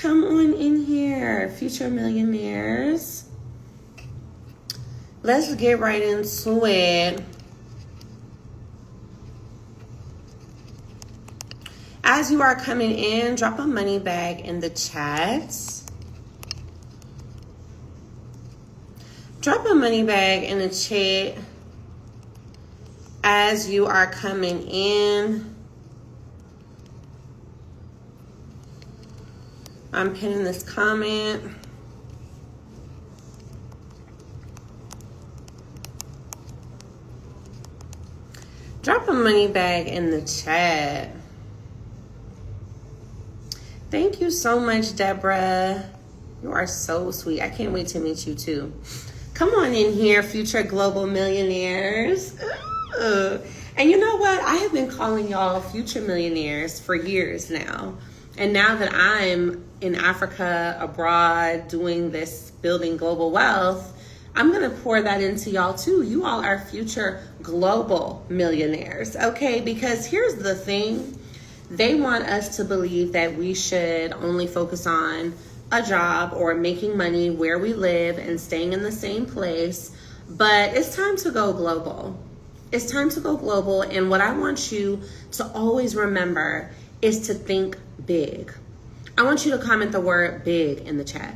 Come on in here, future millionaires. Let's get right into it. As you are coming in, drop a money bag in the chat. Drop a money bag in the chat as you are coming in. I'm pinning this comment. Drop a money bag in the chat. Thank you so much, Deborah. You are so sweet. I can't wait to meet you too. Come on in here, future global millionaires. Ooh. And you know what? I have been calling y'all future millionaires for years now. And now that I'm in Africa, abroad, doing this, building global wealth, I'm going to pour that into y'all too. You all are future global millionaires, okay? Because here's the thing. They want us to believe that we should only focus on a job or making money where we live and staying in the same place. But it's time to go global. It's time to go global. And what I want you to always remember is to think big. I want you to comment the word big in the chat.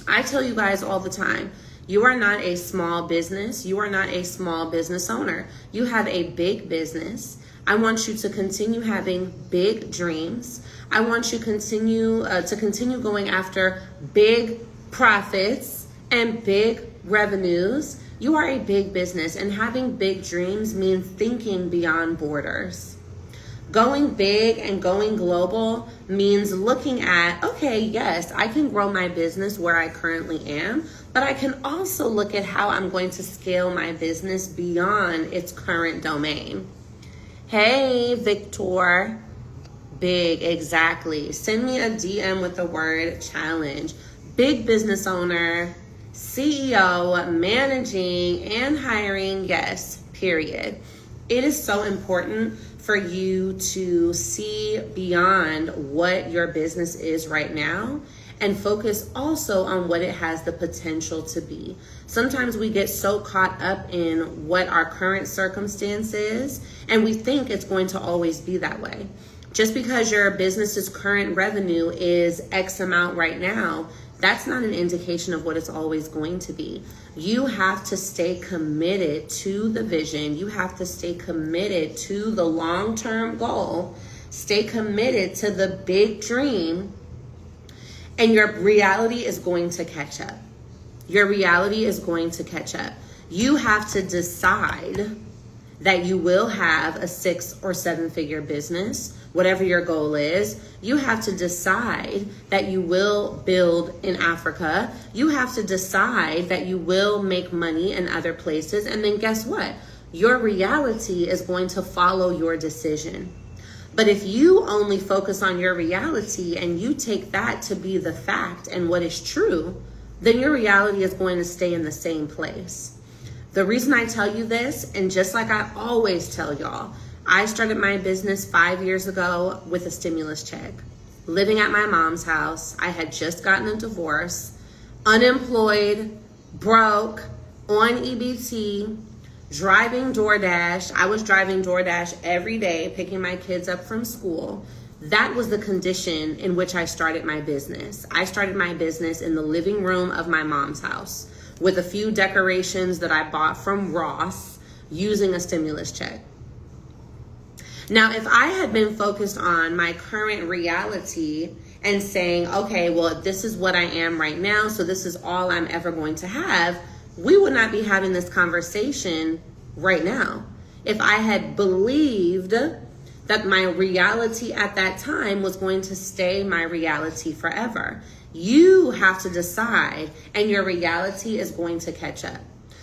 I tell you guys all the time, you are not a small business. You are not a small business owner. You have a big business. I want you to continue having big dreams. I want you to continue going after big profits and big revenues. You are a big business, and having big dreams means thinking beyond borders. Going big and going global means looking at, okay, yes, I can grow my business where I currently am, but I can also look at how I'm going to scale my business beyond its current domain. Hey, Victor. Big, exactly. Send me a DM with the word challenge. Big business owner, CEO, managing and hiring, yes, period. It is so important for you to see beyond what your business is right now and focus also on what it has the potential to be. Sometimes we get so caught up in what our current circumstance is, and we think it's going to always be that way. Just because your business's current revenue is X amount right now, that's not an indication of what it's always going to be. You have to stay committed to the vision. You have to stay committed to the long-term goal. Stay committed to the big dream, and your reality is going to catch up. Your reality is going to catch up. You have to decide that you will have a 6 or 7 figure business, whatever your goal is. You have to decide that you will build in Africa. You have to decide that you will make money in other places. And then guess what? Your reality is going to follow your decision. But if you only focus on your reality and you take that to be the fact and what is true, then your reality is going to stay in the same place. The reason I tell you this, and just like I always tell y'all, I started my business 5 years ago with a stimulus check, living at my mom's house. I had just gotten a divorce, unemployed, broke, on EBT, driving DoorDash. I was driving DoorDash every day, picking my kids up from school. That was the condition in which I started my business. I started my business in the living room of my mom's house with a few decorations that I bought from Ross using a stimulus check. Now, if I had been focused on my current reality and saying, okay, well, this is what I am right now, so this is all I'm ever going to have, we would not be having this conversation right now. If I had believed that my reality at that time was going to stay my reality forever. You have to decide, and your reality is going to catch up.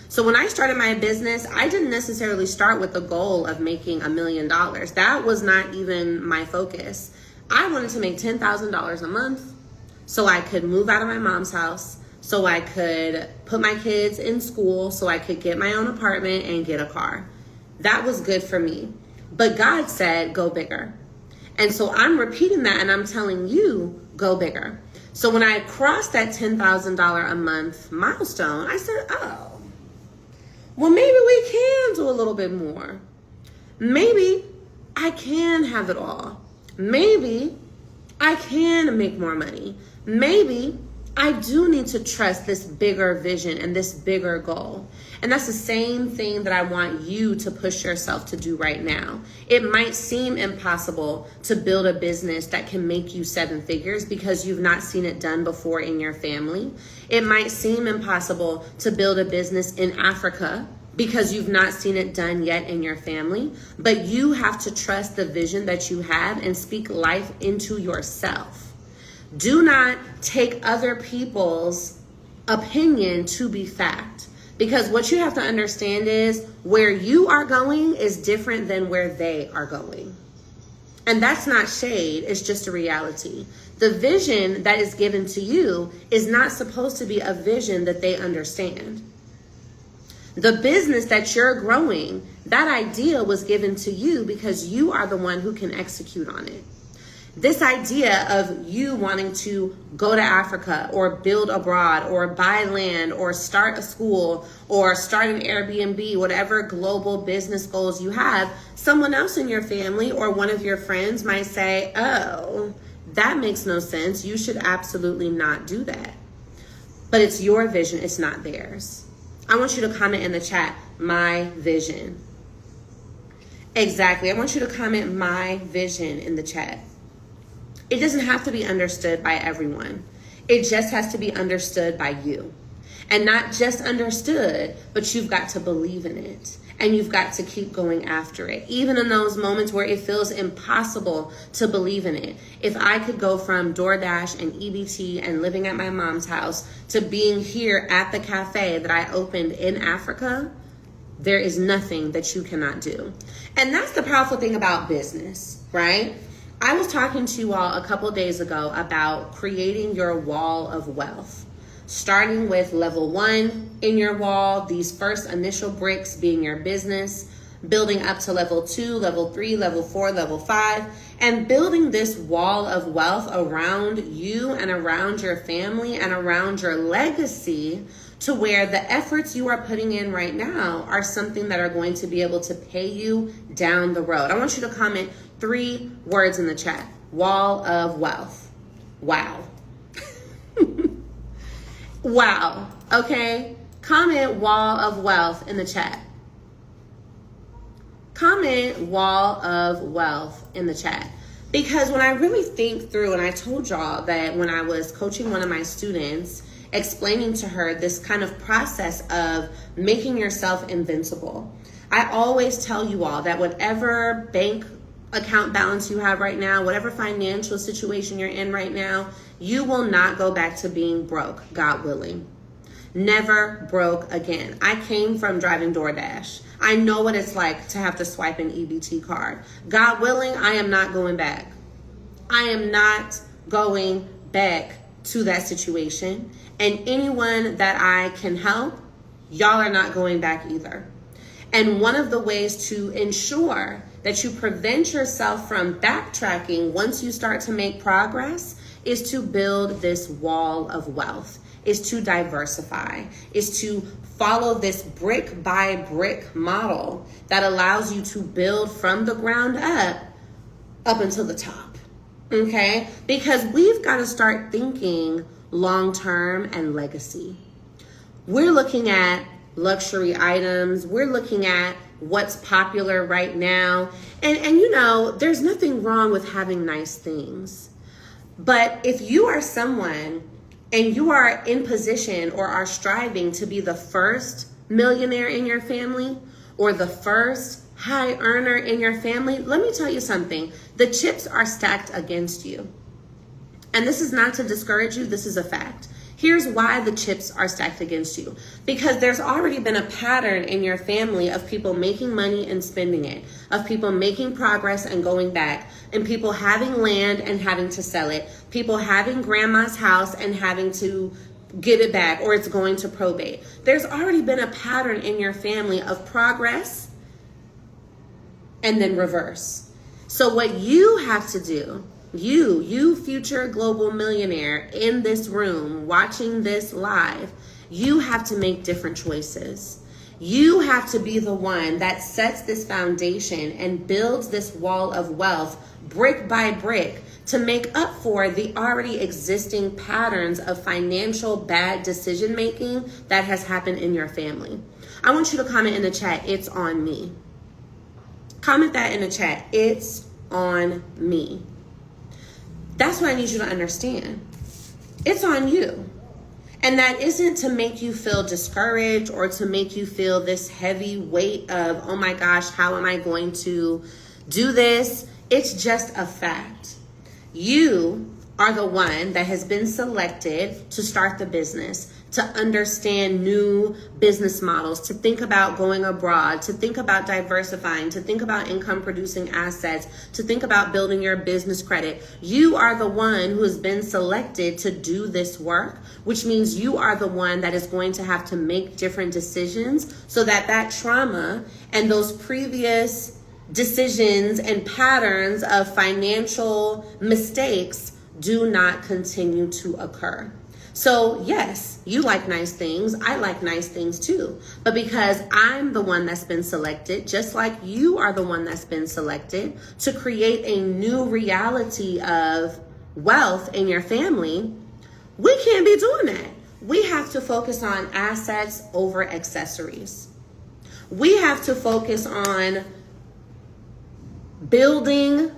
So when I started my business, I didn't necessarily start with the goal of making $1 million. That was not even my focus. I wanted to make $10,000 a month so I could move out of my mom's house, so I could put my kids in school, so I could get my own apartment and get a car. That was good for me. But God said, go bigger. And so I'm repeating that and I'm telling you, go bigger. So when I crossed that $10,000 a month milestone, I said, oh, well, maybe we can do a little bit more. Maybe I can have it all. Maybe I can make more money. Maybe I do need to trust this bigger vision and this bigger goal. And that's the same thing that I want you to push yourself to do right now. It might seem impossible to build a business that can make you 7 figures because you've not seen it done before in your family. It might seem impossible to build a business in Africa because you've not seen it done yet in your family. But you have to trust the vision that you have and speak life into yourself. Do not take other people's opinion to be fact. Because what you have to understand is where you are going is different than where they are going. And that's not shade, it's just a reality. The vision that is given to you is not supposed to be a vision that they understand. The business that you're growing, that idea was given to you because you are the one who can execute on it. This idea of you wanting to go to Africa or build abroad or buy land or start a school or start an Airbnb, whatever global business goals you have, someone else in your family or one of your friends might say, oh, that makes no sense. You should absolutely not do that. But it's your vision. It's not theirs. I want you to comment in the chat, my vision. Exactly. I want you to comment my vision in the chat. It doesn't have to be understood by everyone. It just has to be understood by you. And not just understood, but you've got to believe in it. And you've got to keep going after it. Even in those moments where it feels impossible to believe in it. If I could go from DoorDash and EBT and living at my mom's house to being here at the cafe that I opened in Africa, there is nothing that you cannot do. And that's the powerful thing about business, right? I was talking to you all a couple days ago about creating your wall of wealth, starting with level 1 in your wall, these first initial bricks being your business, building up to level 2, level 3, level 4, level 5, and building this wall of wealth around you and around your family and around your legacy to where the efforts you are putting in right now are something that are going to be able to pay you down the road. I want you to comment 3 words in the chat. Wall of wealth. Wow. Wow. Okay. Comment wall of wealth in the chat. Comment wall of wealth in the chat. Because when I really think through, and I told y'all that when I was coaching one of my students, explaining to her this kind of process of making yourself invincible. I always tell you all that whatever bank account balance you have right now, whatever financial situation you're in right now, you will not go back to being broke, God willing. Never broke again. I came from driving DoorDash. I know what it's like to have to swipe an EBT card. God willing, I am not going back. I am not going back to that situation. And anyone that I can help, y'all are not going back either. And one of the ways to ensure that you prevent yourself from backtracking once you start to make progress is to build this wall of wealth, is to diversify, is to follow this brick by brick model that allows you to build from the ground up until the top, okay? Because we've got to start thinking long-term and legacy. We're looking at luxury items. We're looking at what's popular right now. And you know, there's nothing wrong with having nice things. But if you are someone and you are in position or are striving to be the first millionaire in your family or the first high earner in your family, let me tell you something. The chips are stacked against you. And this is not to discourage you. This is a fact. Here's why the chips are stacked against you. Because there's already been a pattern in your family of people making money and spending it, of people making progress and going back, and people having land and having to sell it, people having grandma's house and having to get it back or it's going to probate. There's already been a pattern in your family of progress and then reverse. So what you have to do, you future global millionaire in this room watching this live, you have to make different choices. You have to be the one that sets this foundation and builds this wall of wealth brick by brick to make up for the already existing patterns of financial bad decision making that has happened in your family. I want you to comment in the chat, it's on me. Comment that in the chat, it's on me. That's what I need you to understand. It's on you. And that isn't to make you feel discouraged or to make you feel this heavy weight of, oh my gosh, how am I going to do this? It's just a fact. You are the one that has been selected to start the business, to understand new business models, to think about going abroad, to think about diversifying, to think about income producing assets, to think about building your business credit. You are the one who has been selected to do this work, which means you are the one that is going to have to make different decisions so that that trauma and those previous decisions and patterns of financial mistakes do not continue to occur. So yes, you like nice things. I like nice things too. But because I'm the one that's been selected, just like you are the one that's been selected to create a new reality of wealth in your family, we can't be doing that. We have to focus on assets over accessories. We have to focus on building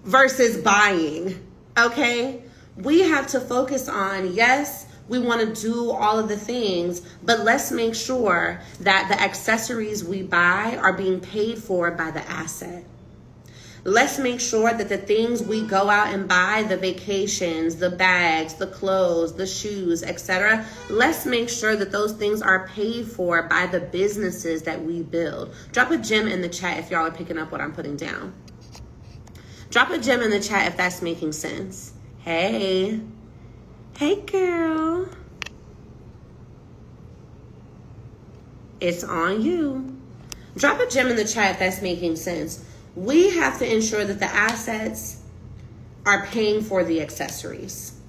versus buying, okay? We have to focus on, yes, we want to do all of the things, but let's make sure that the accessories we buy are being paid for by the asset. Let's make sure that the things we go out and buy, the vacations, the bags, the clothes, the shoes, etc., let's make sure that those things are paid for by the businesses that we build. Drop a gem in the chat if y'all are picking up what I'm putting down. Drop a gem in the chat if that's making sense. Hey girl, it's on you. Drop a gem in the chat if that's making sense. We have to ensure that the assets are paying for the accessories.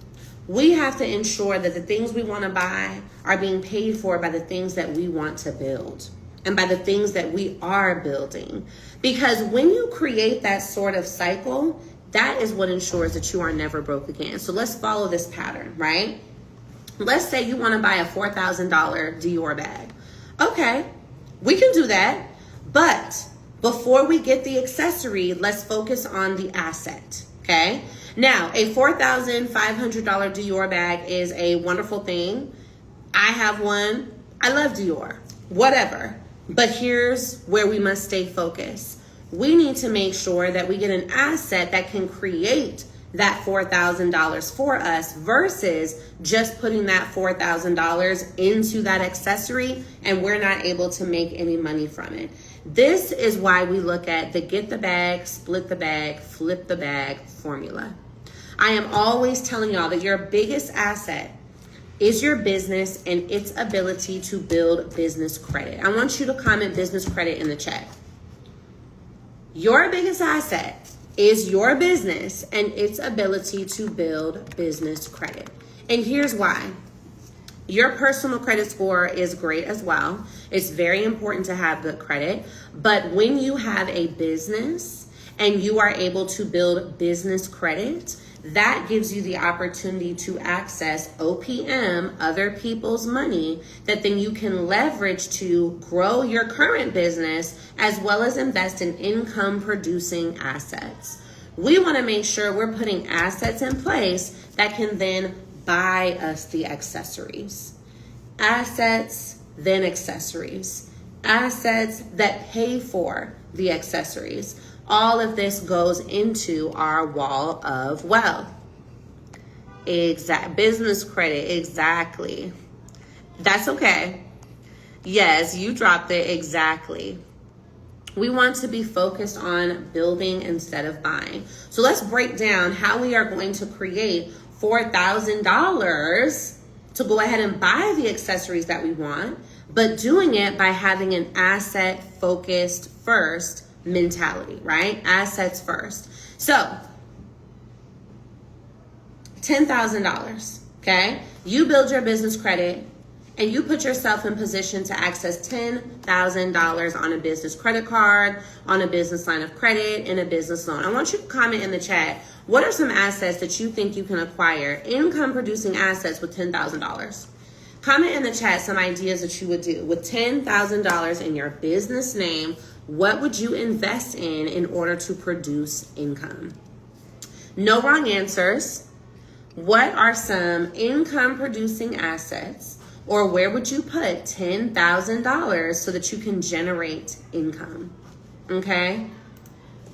We have to ensure that the things we want to buy are being paid for by the things that we want to build and by the things that we are building. Because when you create that sort of cycle, that is what ensures that you are never broke again. So let's follow this pattern, right? Let's say you want to buy a $4,000 Dior bag. Okay, we can do that. But before we get the accessory, let's focus on the asset, okay? Now, a $4,500 Dior bag is a wonderful thing. I have one. I love Dior, whatever. But here's where we must stay focused. We need to make sure that we get an asset that can create that $4,000 for us versus just putting that $4,000 into that accessory and we're not able to make any money from it. This is why we look at the get the bag, split the bag, flip the bag formula. I am always telling y'all that your biggest asset is your business and its ability to build business credit. I want you to comment business credit in the chat. Your biggest asset is your business and its ability to build business credit. And here's why. Your personal credit score is great as well. It's very important to have good credit. But when you have a business and you are able to build business credit, that gives you the opportunity to access OPM, other people's money, that then you can leverage to grow your current business as well as invest in income producing assets. We want to make sure we're putting assets in place that can then buy us the accessories. Assets, then accessories. Assets that pay for the accessories. All of this goes into our wall of wealth. Business credit, exactly. That's okay. Yes, you dropped it, exactly. We want to be focused on building instead of buying. So let's break down how we are going to create $4,000 to go ahead and buy the accessories that we want, but doing it by having an asset focused first mentality, right? Assets first. So $10,000, okay? You build your business credit and you put yourself in position to access $10,000 on a business credit card, on a business line of credit, and a business loan. I want you to comment in the chat, what are some assets that you think you can acquire, income producing assets with $10,000? Comment in the chat some ideas that you would do. With $10,000 in your business name, what would you invest in order to produce income? No wrong answers. What are some income producing assets, or where would you put $10,000 so that you can generate income? Okay?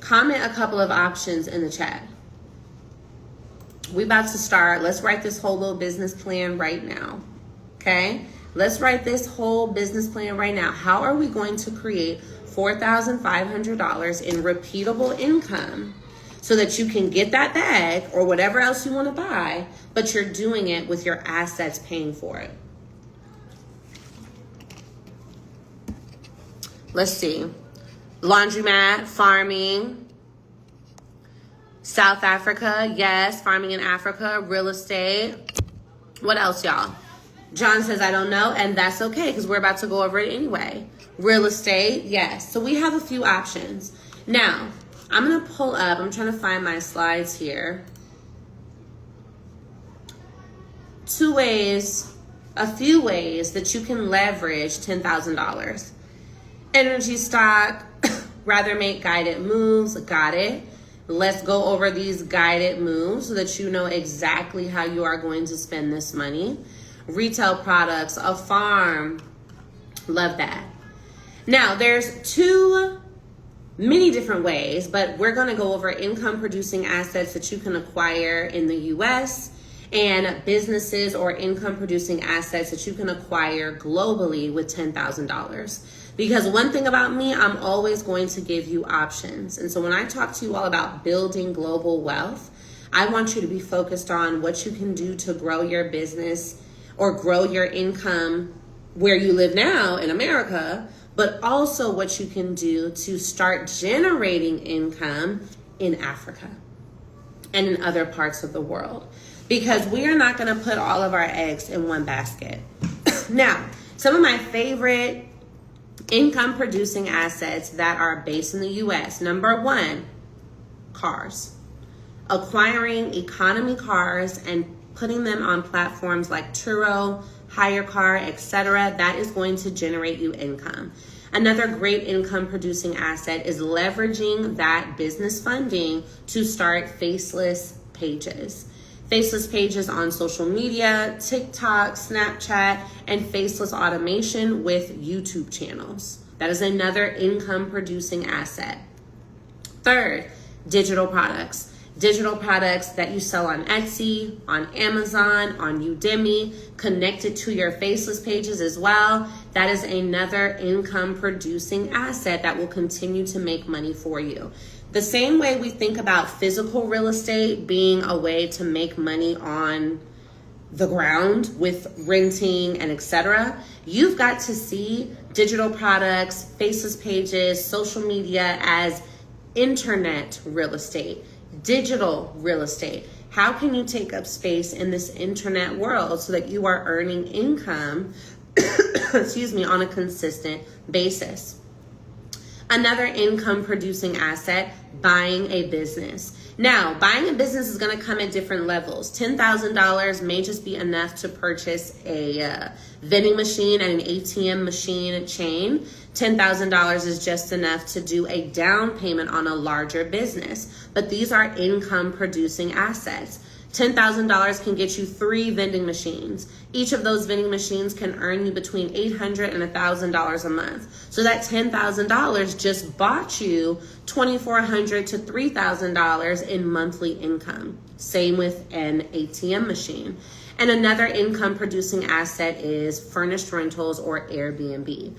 Comment a couple of options in the chat. We about to start. Let's write this whole little business plan right now. Okay? Let's write this whole business plan right now. How are we going to create $4,500 in repeatable income so that you can get that bag or whatever else you want to buy, but you're doing it with your assets paying for it? Let's see. Laundromat, farming, South Africa, yes, farming in Africa, real estate. What else, y'all? John says, I don't know, and that's okay because we're about to go over it anyway. Real estate, yes. So we have a few options. Now, I'm going to pull up, I'm trying to find my slides here. A few ways that you can leverage $10,000. Energy stock, rather make guided moves, got it. Let's go over these guided moves so that you know exactly how you are going to spend this money. Retail products, a farm, love that. Now, there's many different ways, but we're going to go over income producing assets that you can acquire in the US and businesses or income producing assets that you can acquire globally with $10,000. Because one thing about me, I'm always going to give you options. And so when I talk to you all about building global wealth, I want you to be focused on what you can do to grow your business or grow your income where you live now in America, but also what you can do to start generating income in Africa and in other parts of the world. Because we are not going to put all of our eggs in one basket. Now, some of my favorite income producing assets that are based in the US. Number one, cars. Acquiring economy cars and putting them on platforms like Turo, Hire Car, etc. That is going to generate you income. Another great income producing asset is leveraging that business funding to start faceless pages. Faceless pages on social media, TikTok, Snapchat, and faceless automation with YouTube channels. That is another income producing asset. Third, digital products. Digital products that you sell on Etsy, on Amazon, on Udemy, connected to your faceless pages as well. That is another income producing asset that will continue to make money for you. The same way we think about physical real estate being a way to make money on the ground with renting and etc., you've got to see digital products, faceless pages, social media as internet real estate, digital real estate. How can you take up space in this internet world so that you are earning income, on a consistent basis? Another income producing asset, buying a business. Now, buying a business is going to come at different levels. $10,000 may just be enough to purchase a vending machine and an ATM machine chain. $10,000 is just enough to do a down payment on a larger business. But these are income producing assets. $10,000 can get you 3 vending machines. Each of those vending machines can earn you between $800 and $1,000 a month. So that $10,000 just bought you $2,400 to $3,000 in monthly income. Same with an ATM machine. And another income producing asset is furnished rentals or Airbnb.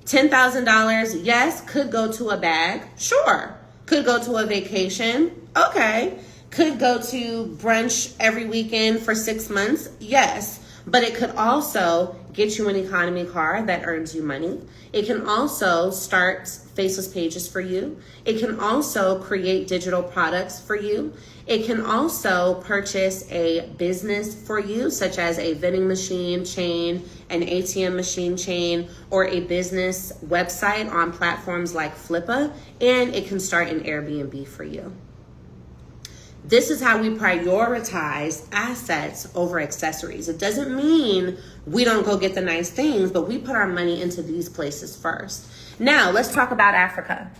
$10,000, yes, could go to a bag. Sure. Could go to a vacation. Okay. Could go to brunch every weekend for 6 months. Yes. But it could also get you an economy car that earns you money. It can also start faceless pages for you. It can also create digital products for you. It can also purchase a business for you, such as a vending machine chain, an ATM machine chain, or a business website on platforms like Flippa, and it can start an Airbnb for you. This is how we prioritize assets over accessories. It doesn't mean we don't go get the nice things, but we put our money into these places first. Now, let's talk about Africa.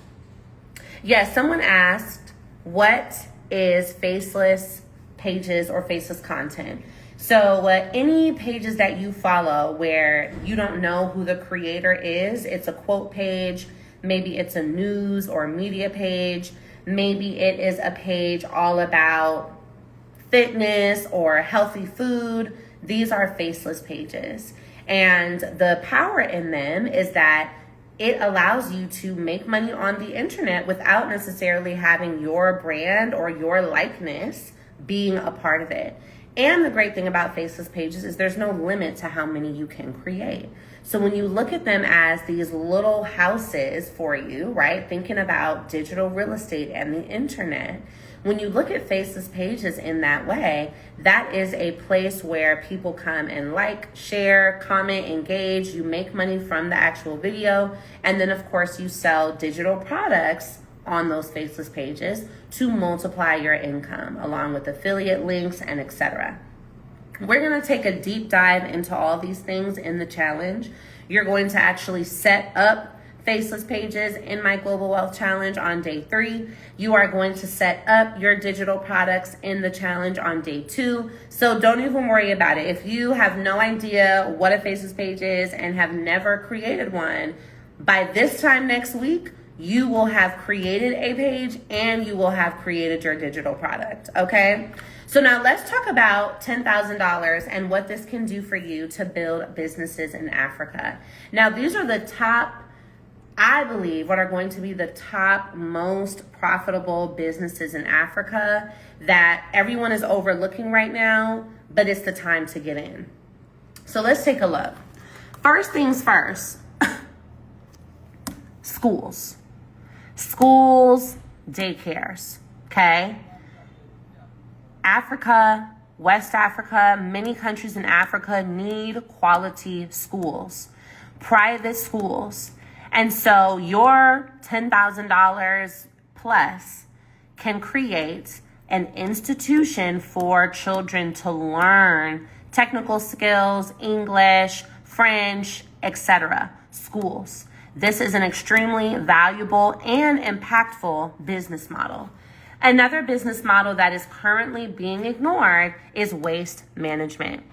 Yes, someone asked, what is faceless pages or faceless content? So any pages that you follow where you don't know who the creator is, it's a quote page, maybe it's a news or media page, maybe it is a page all about fitness or healthy food. These are faceless pages. And the power in them is that it allows you to make money on the internet without necessarily having your brand or your likeness being a part of it. And the great thing about faceless pages is there's no limit to how many you can create. So when you look at them as these little houses for you, right? Thinking about digital real estate and the internet, when you look at faceless pages in that way, that is a place where people come and like, share, comment, engage. You make money from the actual video. And then of course you sell digital products on those faceless pages to multiply your income along with affiliate links and etc. We're going to take a deep dive into all these things in the challenge. You're going to actually set up faceless pages in my Global Wealth Challenge on day 3. You are going to set up your digital products in the challenge on day 2. So don't even worry about it. If you have no idea what a faceless page is and have never created one, by this time next week, you will have created a page and you will have created your digital product, okay? So now let's talk about $10,000 and what this can do for you to build businesses in Africa. Now, these are the top, I believe, what are going to be the top most profitable businesses in Africa that everyone is overlooking right now, but it's the time to get in. So let's take a look. First things first, schools. Schools, daycares, okay? Africa, West Africa, many countries in Africa need quality schools, private schools. And so your $10,000 plus can create an institution for children to learn technical skills, English, French, etc. Schools. This is an extremely valuable and impactful business model. Another business model that is currently being ignored is waste management.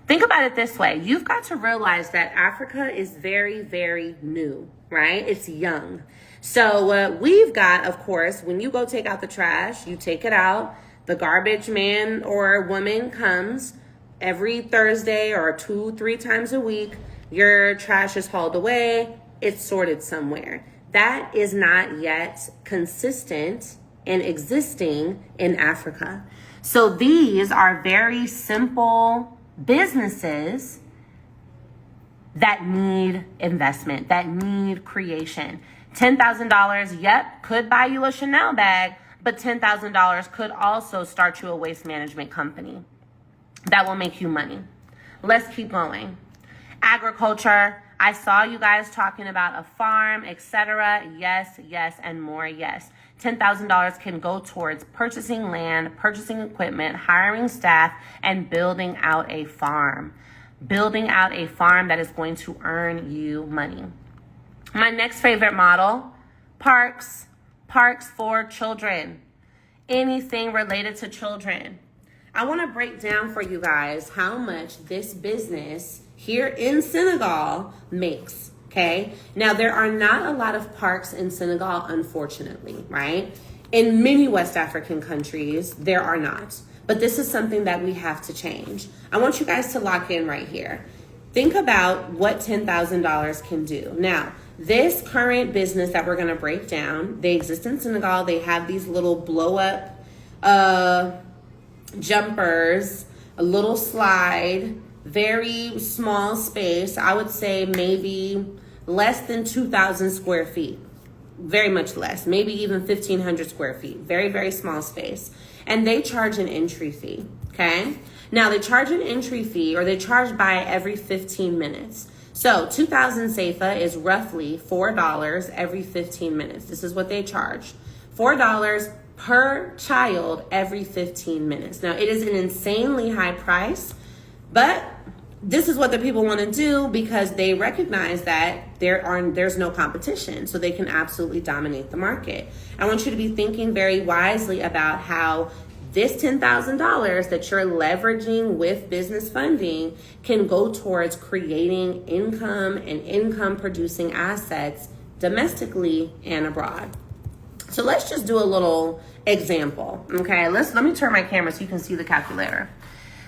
Think about it this way. You've got to realize that Africa is very, very new, right? It's young. So we've got, of course, when you go take out the trash, you take it out. The garbage man or woman comes every Thursday or 2-3 times a week. Your trash is hauled away. It's sorted somewhere. That is not yet consistent and existing in Africa. So these are very simple businesses that need investment, that need creation. $10,000, yep, could buy you a Chanel bag, but $10,000 could also start you a waste management company that will make you money. Let's keep going. Agriculture. I saw you guys talking about a farm, etc. Yes, yes, and more yes. $10,000 can go towards purchasing land, purchasing equipment, hiring staff, and building out a farm. Building out a farm that is going to earn you money. My next favorite model, parks. Parks for children. Anything related to children. I want to break down for you guys how much this business here in Senegal makes, okay? Now, there are not a lot of parks in Senegal, unfortunately, right? In many West African countries, there are not. But this is something that we have to change. I want you guys to lock in right here. Think about what $10,000 can do. Now, this current business that we're going to break down, they exist in Senegal. They have these little blow-up jumpers, a little slide, very small space. I would say maybe less than 2,000 square feet. Very much less, maybe even 1,500 square feet. Very, very small space. And they charge an entry fee, okay? Now they charge an entry fee, or they charge by every 15 minutes. So 2,000 SEFA is roughly $4 every 15 minutes. This is what they charge. $4 per child every 15 minutes. Now it is an insanely high price, but this is what the people want to do because they recognize that there's no competition, so they can absolutely dominate the market. I want you to be thinking very wisely about how this $10,000 that you're leveraging with business funding can go towards creating income and income producing assets domestically and abroad. So let's just do a little example, okay? Let me turn my camera so you can see the calculator.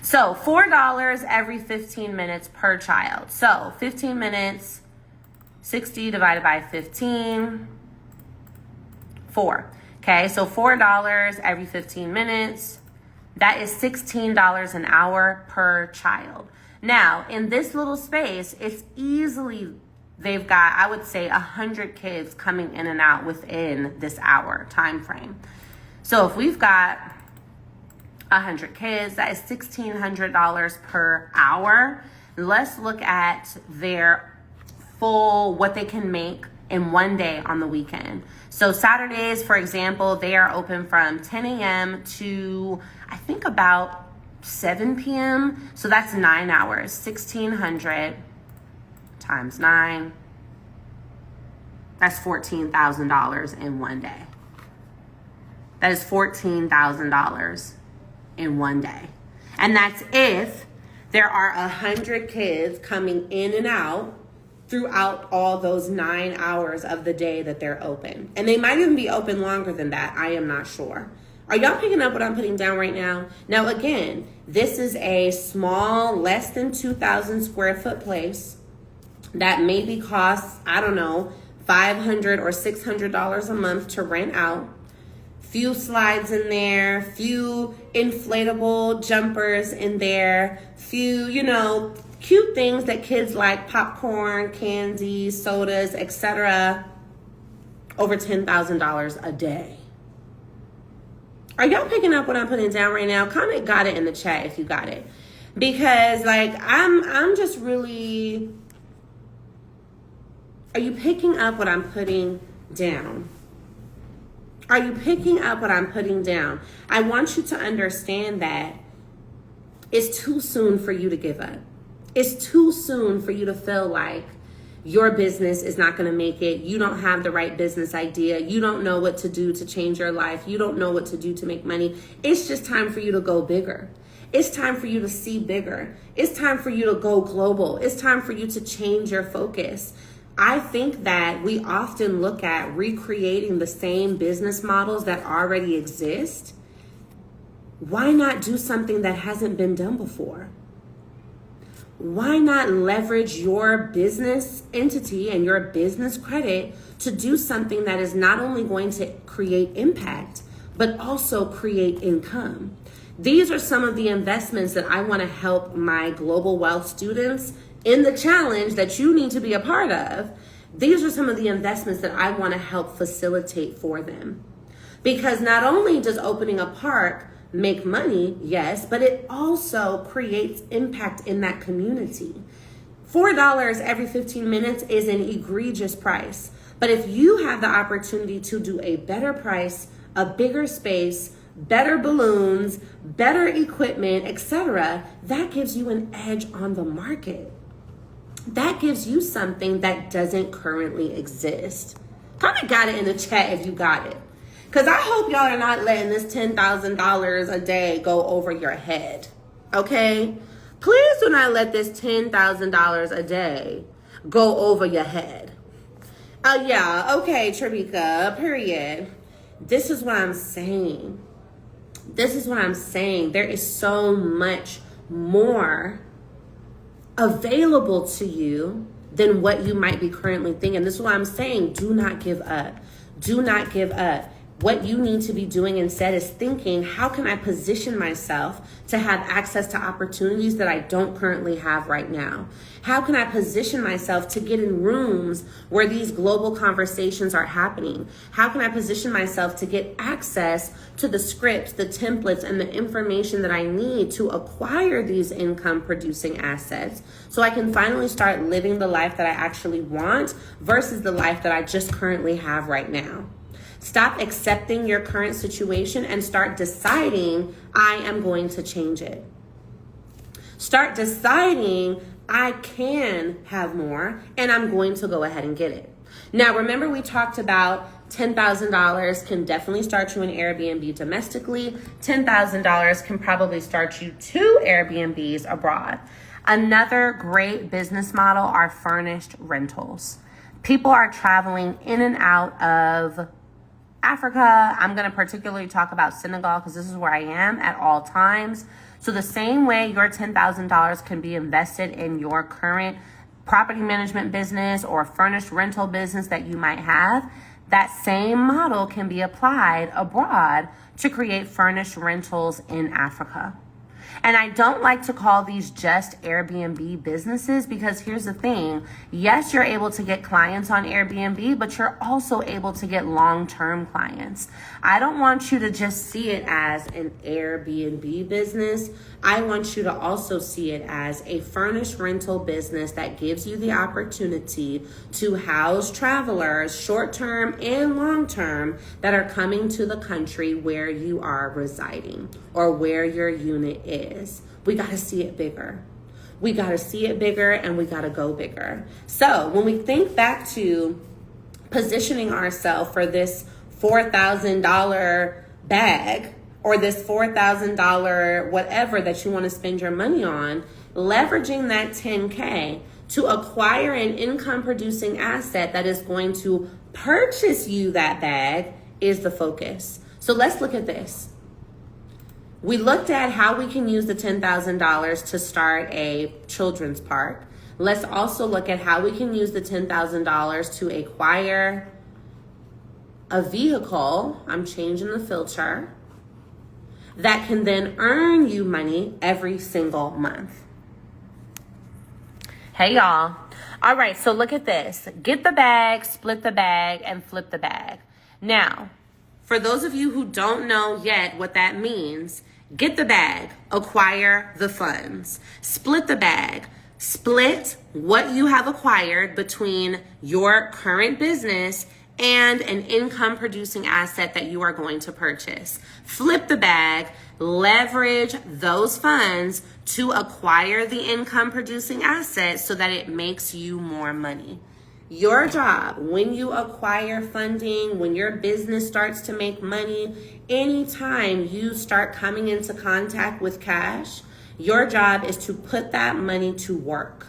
So $4 every 15 minutes per child. So 15 minutes, 60 divided by 15, 4. Okay, so $4 every 15 minutes. That is $16 an hour per child. Now, in this little space, it's easily, they've got, I would say, 100 kids coming in and out within this hour time frame. So if we've got 100 kids, that is $1,600 per hour. Let's look at their full, what they can make in one day on the weekend. So Saturdays, for example, they are open from 10 a.m. to, I think, about 7 p.m. So that's 9 hours, 1,600 times 9. That's $14,000 in one day. That is $14,000 in one day. And that's if there are 100 kids coming in and out throughout all those 9 hours of the day that they're open. And they might even be open longer than that. I am not sure. Are y'all picking up what I'm putting down right now? Now, again, this is a small, less than 2,000 square foot place that maybe costs, I don't know, $500 or $600 a month to rent out. Few slides in there, few inflatable jumpers in there, few, cute things that kids like, popcorn, candy, sodas, etc. Over $10,000 a day. Are y'all picking up what I'm putting down right now? Comment got it in the chat if you got it. Because I'm just really, are you picking up what I'm putting down? Are you picking up what I'm putting down? I want you to understand that it's too soon for you to give up. It's too soon for you to feel like your business is not going to make it. You don't have the right business idea. You don't know what to do to change your life. You don't know what to do to make money. It's just time for you to go bigger. It's time for you to see bigger. It's time for you to go global. It's time for you to change your focus. I think that we often look at recreating the same business models that already exist. Why not do something that hasn't been done before? Why not leverage your business entity and your business credit to do something that is not only going to create impact, but also create income? These are some of the investments that I want to help my global wealth students in the challenge that you need to be a part of. These are some of the investments that I want to help facilitate for them. Because not only does opening a park make money, yes, but it also creates impact in that community. $4 every 15 minutes is an egregious price. But if you have the opportunity to do a better price, a bigger space, better balloons, better equipment, etc., that gives you an edge on the market. That gives you something that doesn't currently exist. Comment got it in the chat if you got it. Because I hope y'all are not letting this $10,000 a day go over your head. Okay? Please do not let this $10,000 a day go over your head. Oh, yeah. Okay, Tribika, period. This is what I'm saying. This is what I'm saying. There is so much more available to you than what you might be currently thinking. This is why I'm saying do not give up. Do not give up. What you need to be doing instead is thinking, how can I position myself to have access to opportunities that I don't currently have right now? How can I position myself to get in rooms where these global conversations are happening? How can I position myself to get access to the scripts, the templates, and the information that I need to acquire these income producing assets so I can finally start living the life that I actually want versus the life that I just currently have right now? Stop accepting your current situation and start deciding, I am going to change it. Start deciding, I can have more and I'm going to go ahead and get it. Now, remember we talked about $10,000 can definitely start you an Airbnb domestically. $10,000 can probably start you 2 Airbnbs abroad. Another great business model are furnished rentals. People are traveling in and out of Africa. I'm going to particularly talk about Senegal because this is where I am at all times. So the same way your $10,000 can be invested in your current property management business or furnished rental business that you might have, that same model can be applied abroad to create furnished rentals in Africa. And I don't like to call these just Airbnb businesses because here's the thing. Yes, you're able to get clients on Airbnb, but you're also able to get long-term clients. I don't want you to just see it as an Airbnb business. I want you to also see it as a furnished rental business that gives you the opportunity to house travelers, short-term and long-term, that are coming to the country where you are residing or where your unit is. We got to see it bigger. We got to see it bigger and we got to go bigger. So when we think back to positioning ourselves for this $4,000 bag or this $4,000 whatever that you want to spend your money on, leveraging that $10K to acquire an income producing asset that is going to purchase you that bag is the focus. So let's look at this. We looked at how we can use the $10,000 to start a children's park. Let's also look at how we can use the $10,000 to acquire a vehicle, I'm changing the filter, that can then earn you money every single month. Hey y'all. All right, so look at this. Get the bag, split the bag, and flip the bag. Now, for those of you who don't know yet what that means, get the bag, acquire the funds. Split the bag, split what you have acquired between your current business and an income producing asset that you are going to purchase. Flip the bag, leverage those funds to acquire the income producing asset so that it makes you more money. Your job when you acquire funding, when your business starts to make money, anytime you start coming into contact with cash, your job is to put that money to work.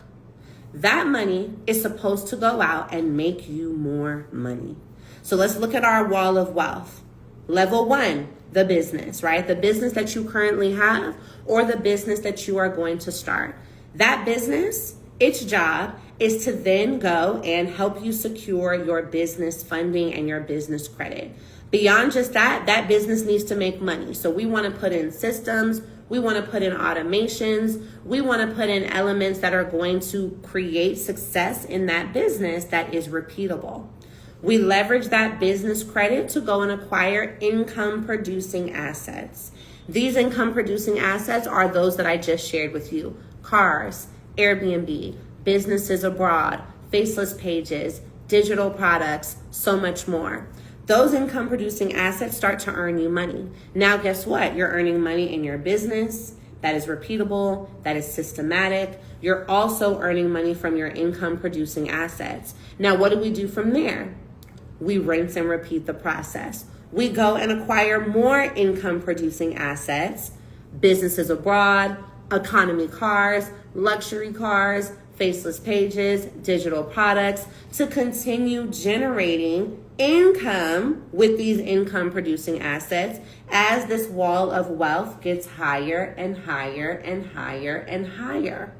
That money is supposed to go out and make you more money. So let's look at our wall of wealth. Level 1, the business, right? The business that you currently have or the business that you are going to start. That business, its job is to then go and help you secure your business funding and your business credit. Beyond just that, that business needs to make money. So we want to put in systems, we want to put in automations, we want to put in elements that are going to create success in that business that is repeatable. We leverage that business credit to go and acquire income producing assets. These income producing assets are those that I just shared with you. Cars, Airbnb, businesses abroad, faceless pages, digital products, so much more. Those income producing assets start to earn you money. Now, guess what? You're earning money in your business that is repeatable, that is systematic. You're also earning money from your income producing assets. Now, what do we do from there? We rinse and repeat the process. We go and acquire more income producing assets, businesses abroad, economy cars, luxury cars, faceless pages, digital products, to continue generating income with these income producing assets as this wall of wealth gets higher and higher and higher and higher.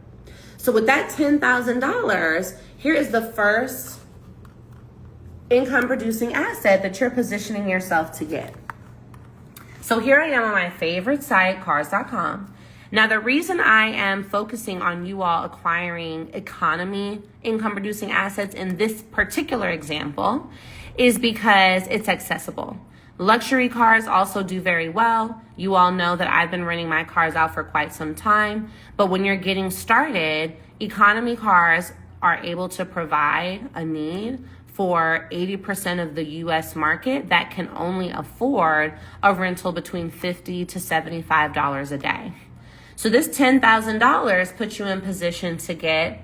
So with that $10,000, here is the first income producing asset that you're positioning yourself to get. So here I am on my favorite site, cars.com. Now, the reason I am focusing on you all acquiring economy income producing assets in this particular example is because it's accessible. Luxury cars also do very well. You all know that I've been renting my cars out for quite some time, but when you're getting started, economy cars are able to provide a need for 80% of the US market that can only afford a rental between $50 to $75 a day. So this $10,000 puts you in position to get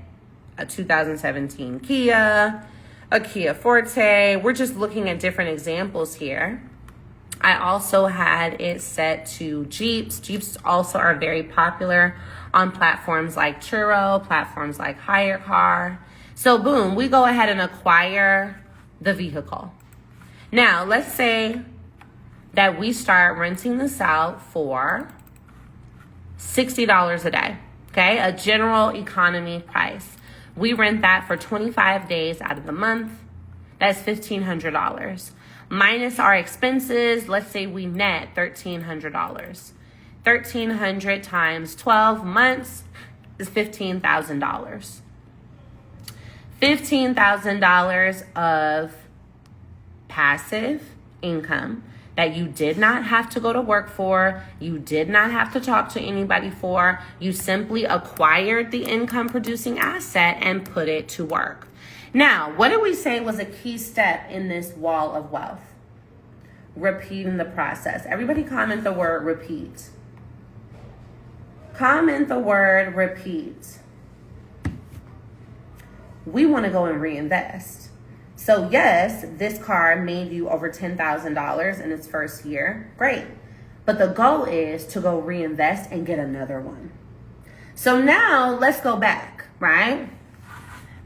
a 2017 Kia, a Kia Forte. We're just looking at different examples here. I also had it set to Jeeps. Jeeps also are very popular on platforms like Turo, platforms like Hire Car. So boom, we go ahead and acquire the vehicle. Now, let's say that we start renting this out for $60 a day, okay? A general economy price. We rent that for 25 days out of the month. That's $1,500. Minus our expenses, let's say we net $1,300. $1,300 times 12 months is $15,000. $15,000 of passive income that you did not have to go to work for, you did not have to talk to anybody for, you simply acquired the income producing asset and put it to work. Now, what did we say was a key step in this wall of wealth? Repeating the process. Everybody comment the word repeat. Comment the word repeat. We want to go and reinvest. So yes, this car made you over $10,000 in its first year. Great. But the goal is to go reinvest and get another one. So now let's go back, right?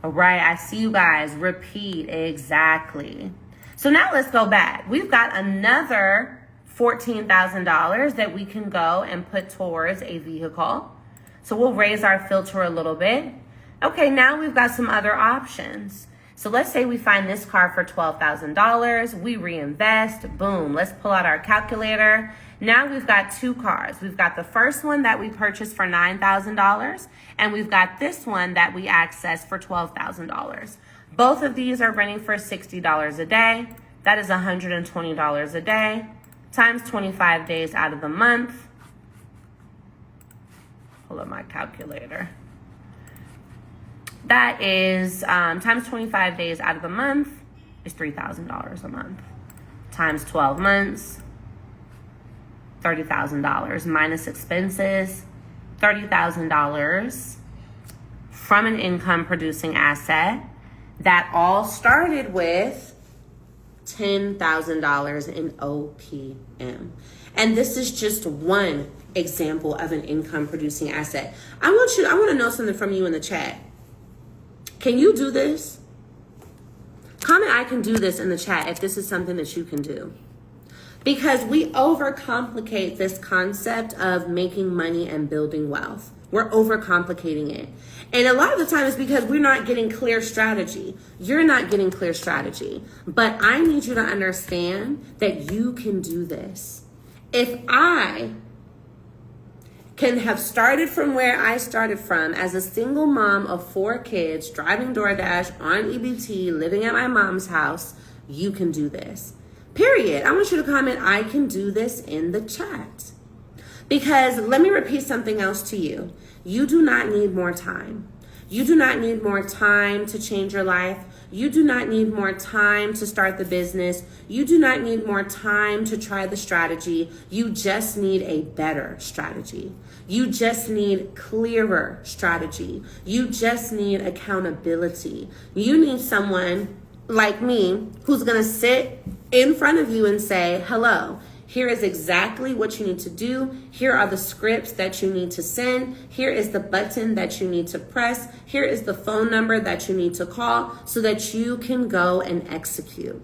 All right, I see you guys. Repeat, exactly. So now let's go back. We've got another $14,000 that we can go and put towards a vehicle. So we'll raise our filter a little bit. Okay, now we've got some other options. So let's say we find this car for $12,000. We reinvest. Boom. Let's pull out our calculator. Now we've got two cars. We've got the first one that we purchased for $9,000, and we've got this one that we accessed for $12,000. Both of these are renting for $60 a day. That is $120 a day times 25 days out of the month. Pull up my calculator. That is times 25 days out of the month is $3,000 a month. Times 12 months, $30,000 minus expenses, $30,000 from an income producing asset that all started with $10,000 in OPM. And this is just one example of an income producing asset. I want to know something from you in the chat. Can you do this? Comment I can do this in the chat if this is something that you can do. Because we overcomplicate this concept of making money and building wealth. We're overcomplicating it. And a lot of the time it's because we're not getting clear strategy. You're not getting clear strategy. But I need you to understand that you can do this. If I can have started from where I started from as a single mom of 4 kids, driving DoorDash on EBT, living at my mom's house, you can do this. Period. I want you to comment, I can do this in the chat. Because let me repeat something else to you. You do not need more time. You do not need more time to change your life. You do not need more time to start the business. You do not need more time to try the strategy. You just need a better strategy. You just need clearer strategy. You just need accountability. You need someone like me who's going to sit in front of you and say, hello, here is exactly what you need to do. Here are the scripts that you need to send. Here is the button that you need to press. Here is the phone number that you need to call so that you can go and execute.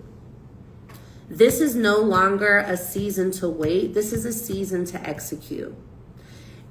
This is no longer a season to wait. This is a season to execute.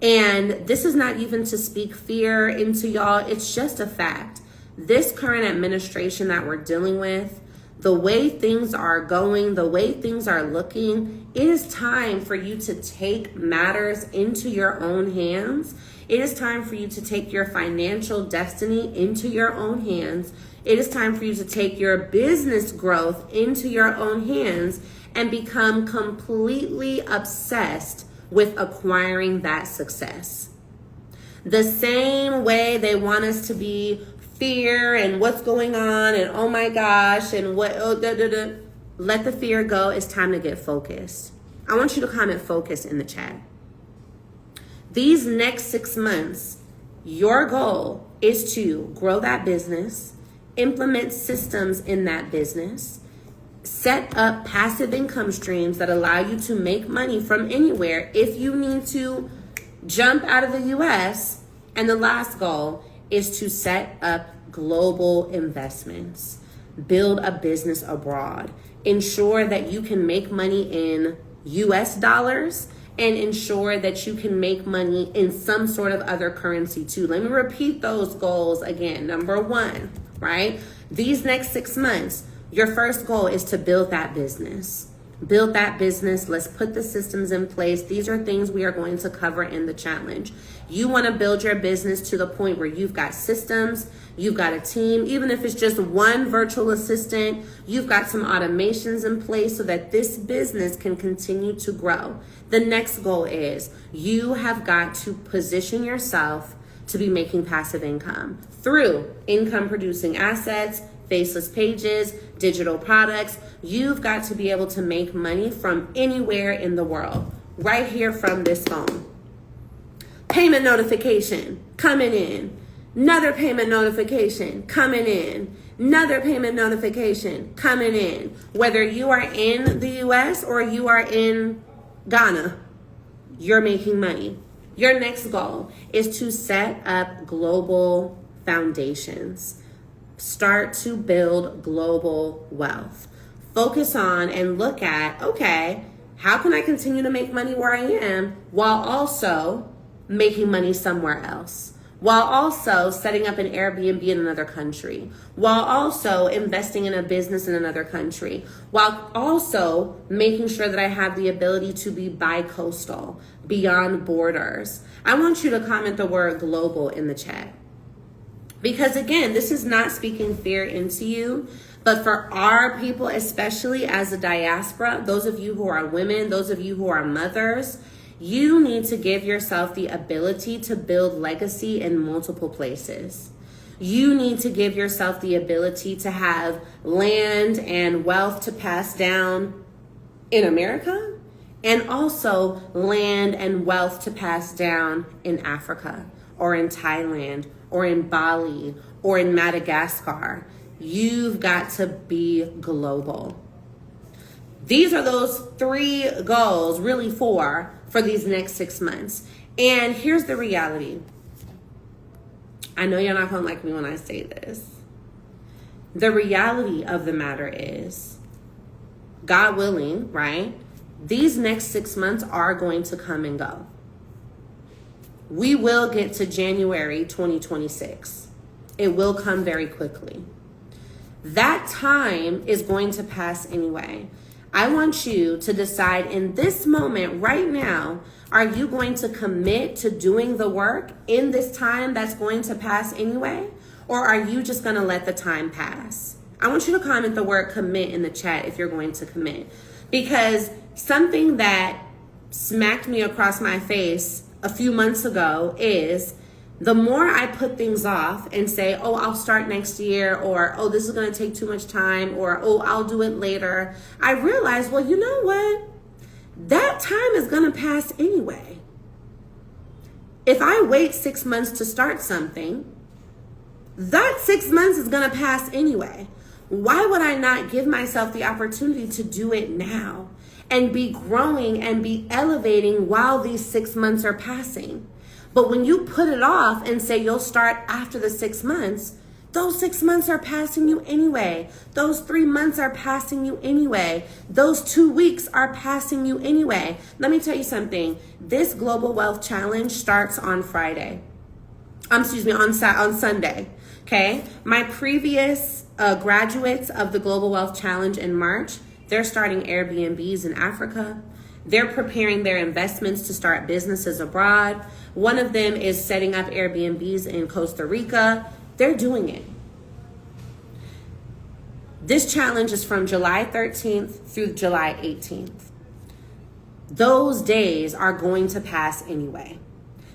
And this is not even to speak fear into y'all. It's just a fact. This current administration that we're dealing with, the way things are going, the way things are looking, it is time for you to take matters into your own hands. It is time for you to take your financial destiny into your own hands. It is time for you to take your business growth into your own hands and become completely obsessed with acquiring that success. The same way they want us to be fear and what's going on and oh my gosh and what, let the fear go. It's time to get focused. I want you to comment focus in the chat. These next 6 months, your goal is to grow that business, implement systems in that business, set up passive income streams that allow you to make money from anywhere if you need to jump out of the US. And the last goal is to set up global investments, build a business abroad, ensure that you can make money in US dollars, and ensure that you can make money in some sort of other currency too. Let me repeat those goals again. Number 1, right? These next 6 months, your first goal is to build that business. Build that business. Let's put the systems in place. These are things we are going to cover in the challenge. You want to build your business to the point where you've got systems, you've got a team, even if it's just one virtual assistant, you've got some automations in place so that this business can continue to grow. The next goal is you have got to position yourself to be making passive income through income producing assets, faceless pages, digital products. You've got to be able to make money from anywhere in the world, right here from this phone. Payment notification coming in. Another payment notification coming in. Another payment notification coming in. Whether you are in the US or you are in Ghana, you're making money. Your next goal is to set up global foundations. Start to build global wealth. Focus on and look at, okay, how can I continue to make money where I am while also making money somewhere else? While also setting up an Airbnb in another country, while also investing in a business in another country, while also making sure that I have the ability to be bi-coastal, beyond borders. I want you to comment the word global in the chat. Because again, this is not speaking fear into you, but for our people, especially as a diaspora, those of you who are women, those of you who are mothers, you need to give yourself the ability to build legacy in multiple places. You need to give yourself the ability to have land and wealth to pass down in America, and also land and wealth to pass down in Africa or in Thailand or in Bali or in Madagascar. You've got to be global. These are those 3 goals, really 4, for these next 6 months. And here's the reality. I know you're not gonna like me when I say this. The reality of the matter is, God willing, right? These next 6 months are going to come and go. We will get to January 2026. It will come very quickly. That time is going to pass anyway. I want you to decide in this moment right now, are you going to commit to doing the work in this time that's going to pass anyway? Or are you just going to let the time pass? I want you to comment the word commit in the chat if you're going to commit. Because something that smacked me across my face a few months ago is the more I put things off and say, oh, I'll start next year, or, oh, this is going to take too much time, or, oh, I'll do it later, I realized, well, you know what? That time is going to pass anyway. If I wait 6 months to start something, that 6 months is going to pass anyway. Why would I not give myself the opportunity to do it now and be growing and be elevating while these 6 months are passing? But when you put it off and say you'll start after the 6 months, those 6 months are passing you anyway. Those 3 months are passing you anyway. Those 2 weeks are passing you anyway. Let me tell you something. This Global Wealth Challenge starts on Friday. on Sunday. Okay, my previous graduates of the Global Wealth Challenge in March, they're starting Airbnbs in Africa. They're preparing their investments to start businesses abroad. One of them is setting up Airbnbs in Costa Rica. They're doing it. This challenge is from July 13th through July 18th. Those days are going to pass anyway.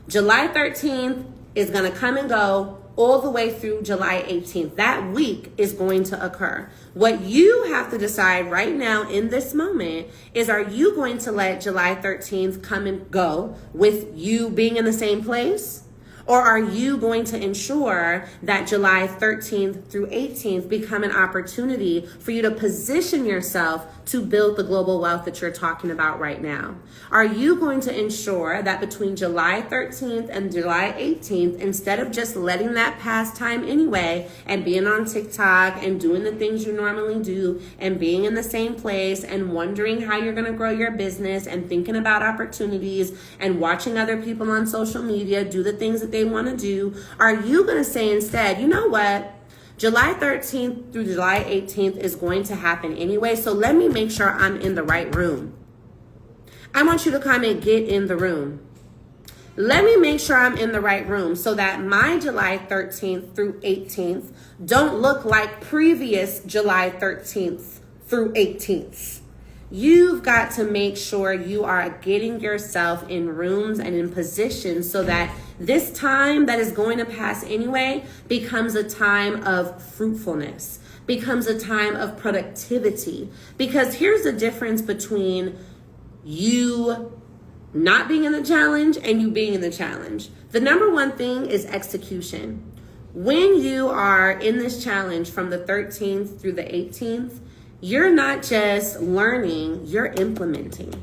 July 13th is going to come and go all the way through July 18th. That week is going to occur. What you have to decide right now in this moment is, are you going to let July 13th come and go with you being in the same place? Or are you going to ensure that July 13th through 18th become an opportunity for you to position yourself to build the global wealth that you're talking about right now? Are you going to ensure that between July 13th and July 18th, instead of just letting that pass time anyway and being on TikTok and doing the things you normally do and being in the same place and wondering how you're going to grow your business and thinking about opportunities and watching other people on social media do the things that they want to do, are you going to say instead, you know what? July 13th through July 18th is going to happen anyway, so let me make sure I'm in the right room. I want you to come and get in the room. Let me make sure I'm in the right room so that my July 13th through 18th don't look like previous July 13th through 18th. You've got to make sure you are getting yourself in rooms and in positions so that this time that is going to pass anyway becomes a time of fruitfulness, becomes a time of productivity. Because here's the difference between you not being in the challenge and you being in the challenge. The number one thing is execution. When you are in this challenge from the 13th through the 18th, you're not just learning, you're implementing.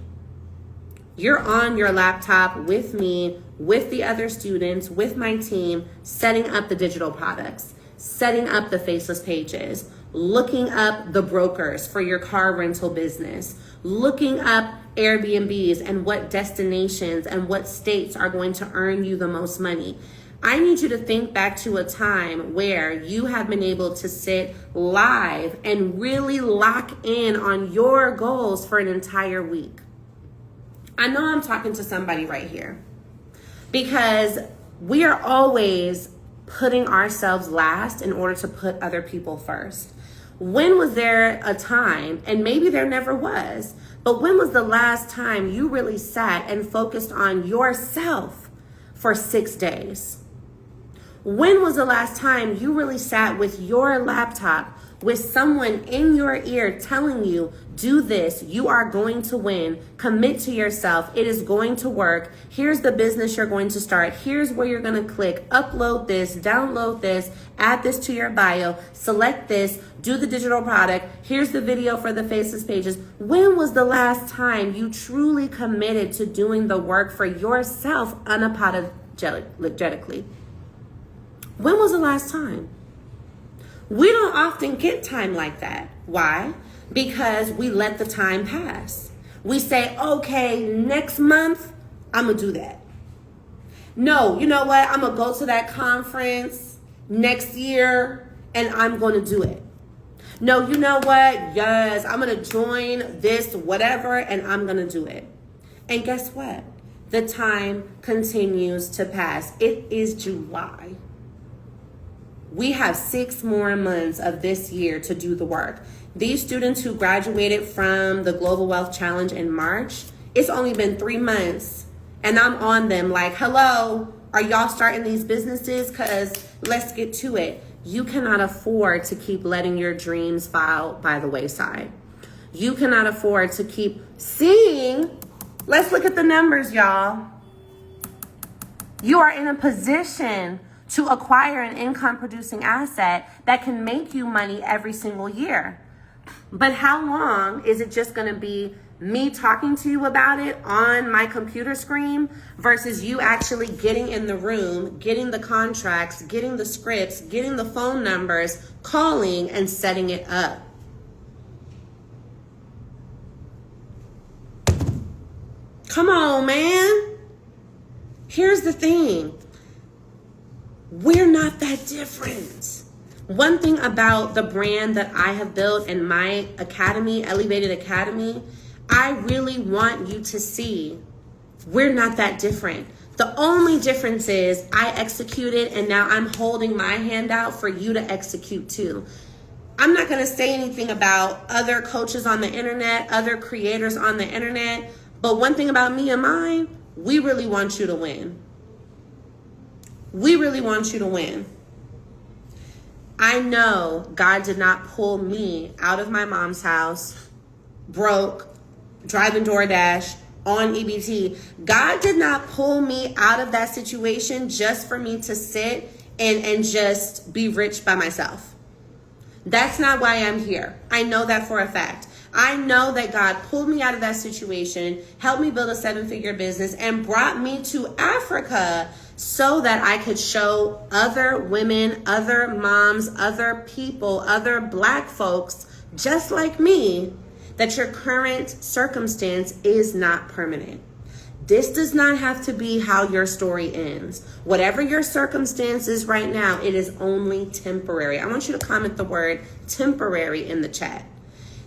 You're on your laptop with me, with the other students, with my team, setting up the digital products, setting up the faceless pages, looking up the brokers for your car rental business, looking up Airbnbs and what destinations and what states are going to earn you the most money. I need you to think back to a time where you have been able to sit live and really lock in on your goals for an entire week. I know I'm talking to somebody right here because we are always putting ourselves last in order to put other people first. When was there a time, and maybe there never was, but when was the last time you really sat and focused on yourself for 6 days? When was the last time you really sat with your laptop with someone in your ear telling you, do this, you are going to win, commit to yourself, it is going to work, here's the business you're going to start, here's where you're going to click, upload this, download this, add this to your bio, select this, do the digital product, here's the video for the faceless pages. When was the last time you truly committed to doing the work for yourself unapologetically? When was the last time? We don't often get time like that. Why? Because we let the time pass. We say, okay, next month, I'm going to do that. No, you know what? I'm going to go to that conference next year and I'm going to do it. No, you know what? Yes, I'm going to join this whatever and I'm going to do it. And guess what? The time continues to pass. It is July. We have 6 more months of this year to do the work. These students who graduated from the Global Wealth Challenge in March, it's only been 3 months. And I'm on them like, hello, are y'all starting these businesses? Because let's get to it. You cannot afford to keep letting your dreams fall by the wayside. You cannot afford to keep seeing. Let's look at the numbers, y'all. You are in a position to acquire an income producing asset that can make you money every single year. But how long is it just gonna be me talking to you about it on my computer screen versus you actually getting in the room, getting the contracts, getting the scripts, getting the phone numbers, calling and setting it up? Come on, man. Here's the thing. We're not that different. One thing about the brand that I have built in my academy, Elevated Academy, I really want you to see we're not that different. The only difference is I executed and now I'm holding my hand out for you to execute too. I'm not going to say anything about other coaches on the internet, other creators on the internet, but one thing about me and mine, we really want you to win. We really want you to win. I know God did not pull me out of my mom's house, broke, driving DoorDash, on EBT. God did not pull me out of that situation just for me to sit and just be rich by myself. That's not why I'm here. I know that for a fact. I know that God pulled me out of that situation, helped me build a 7-figure business, and brought me to Africa so that I could show other women, other moms, other people, other Black folks just like me that your current circumstance is not permanent. This does not have to be how your story ends. Whatever your circumstance is right now, it is only temporary. I want you to comment the word temporary in the chat.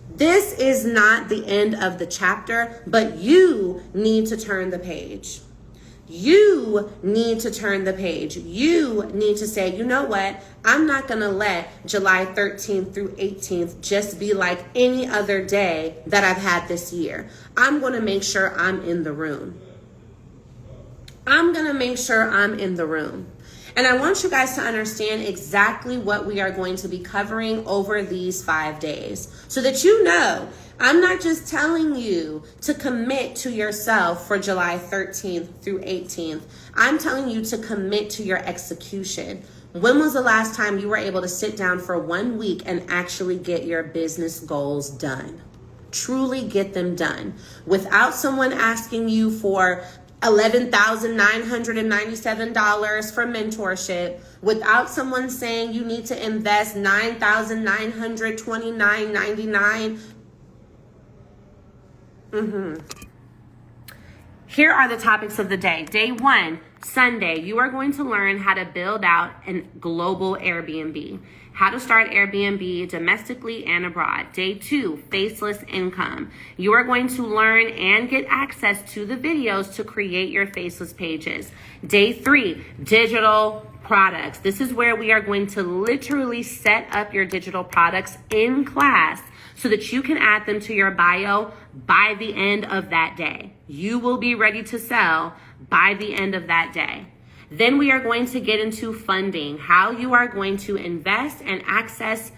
This is not the end of the chapter, but you need to turn the page. You need to turn the page. You need to say, you know what? I'm not going to let July 13th through 18th just be like any other day that I've had this year. I'm going to make sure I'm in the room. I'm going to make sure I'm in the room. And I want you guys to understand exactly what we are going to be covering over these 5 days so that you know I'm not just telling you to commit to yourself for July 13th through 18th. I'm telling you to commit to your execution. When was the last time you were able to sit down for 1 week and actually get your business goals done? Truly get them done without someone asking you for $11,997 for mentorship, without someone saying you need to invest $9,929.99. Here are the topics of the day. Day 1, Sunday, you are going to learn how to build out a global Airbnb, how to start Airbnb domestically and abroad. Day 2, faceless income. You are going to learn and get access to the videos to create your faceless pages. Day 3, digital products. This is where we are going to literally set up your digital products in class so that you can add them to your bio by the end of that day. You will be ready to sell by the end of that day. Then we are going to get into funding, how you are going to invest and access